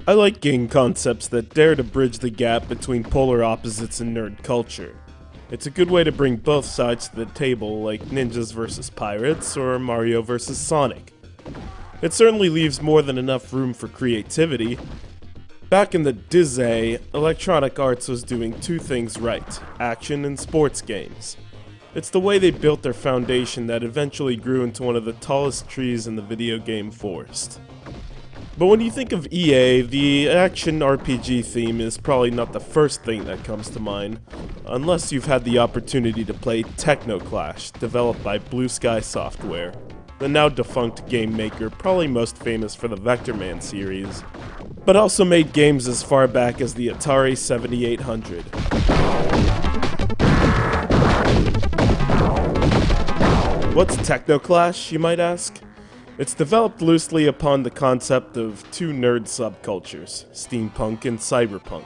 I like game concepts that dare to bridge the gap between polar opposites in nerd culture. It's a good way to bring both sides to the table, like ninjas vs. pirates or Mario vs. Sonic. It certainly leaves more than enough room for creativity. Back in the Disney, Electronic Arts was doing two things right: action and sports games. It's the way they built their foundation that eventually grew into one of the tallest trees in the video game forest. But when you think of EA, the action RPG theme is probably not the first thing that comes to mind, unless you've had the opportunity to play TECHNOCLASH, developed by Blue Sky Software, the now defunct game maker probably most famous for the Vector Man series, but also made games as far back as the Atari 7800. What's TECHNOCLASH, you might ask? It's developed loosely upon the concept of two nerd subcultures, steampunk and cyberpunk.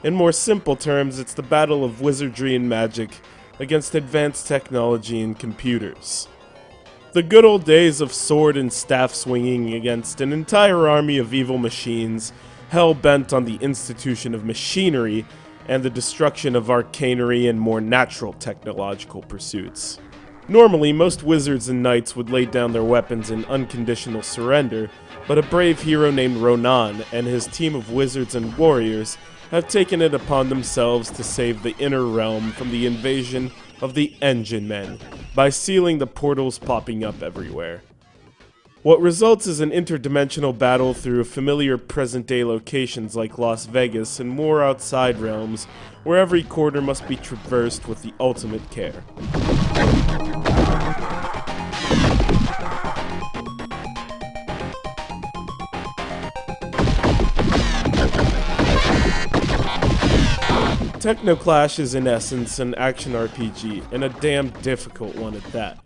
In more simple terms, it's the battle of wizardry and magic against advanced technology and computers. The good old days of sword and staff swinging against an entire army of evil machines, hell-bent on the institution of machinery and the destruction of arcanery and more natural technological pursuits. Normally, most wizards and knights would lay down their weapons in unconditional surrender, but a brave hero named Ronan and his team of wizards and warriors have taken it upon themselves to save the inner realm from the invasion of the Engine Men by sealing the portals popping up everywhere. What results is an interdimensional battle through familiar present-day locations like Las Vegas and more outside realms, where every corner must be traversed with the ultimate care. TECHNOCLASH is in essence an action RPG, and a damn difficult one at that.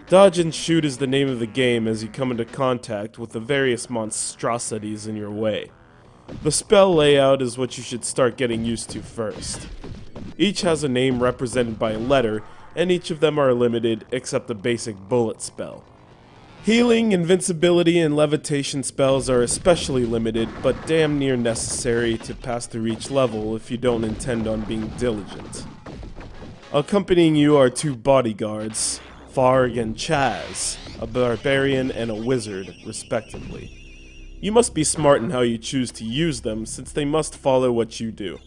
Dodge and shoot is the name of the game as you come into contact with the various monstrosities in your way. The spell layout is what you should start getting used to first. Each has a name represented by a letter, and each of them are limited except the basic bullet spell. Healing, invincibility, and levitation spells are especially limited, but damn near necessary to pass through each level if you don't intend on being diligent. Accompanying you are two bodyguards, Farg and Chaz, a barbarian and a wizard, respectively. You must be smart in how you choose to use them, since they must follow what you do.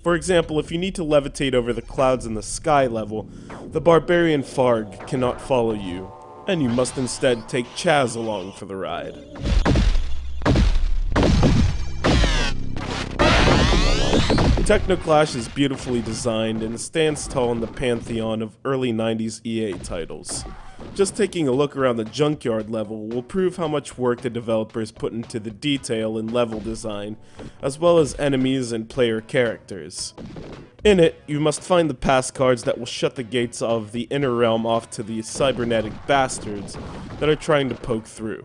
For example, if you need to levitate over the clouds in the sky level, the barbarian Farg cannot follow you, and you must instead take Chaz along for the ride. TECHNOCLASH is beautifully designed and stands tall in the pantheon of early 90s EA titles. Just taking a look around the junkyard level will prove how much work the developers put into the detail in level design, as well as enemies and player characters. In it, you must find the pass cards that will shut the gates of the inner realm off to the cybernetic bastards that are trying to poke through.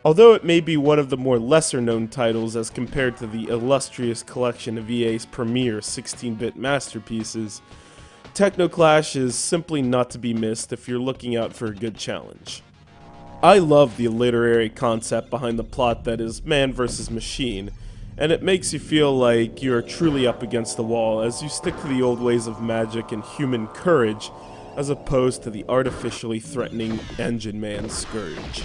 Although it may be one of the more lesser-known titles as compared to the illustrious collection of EA's premier 16-bit masterpieces, TECHNOCLASH is simply not to be missed if you're looking out for a good challenge. I love the literary concept behind the plot that is man versus machine, and it makes you feel like you're truly up against the wall as you stick to the old ways of magic and human courage, as opposed to the artificially threatening Engine Man scourge.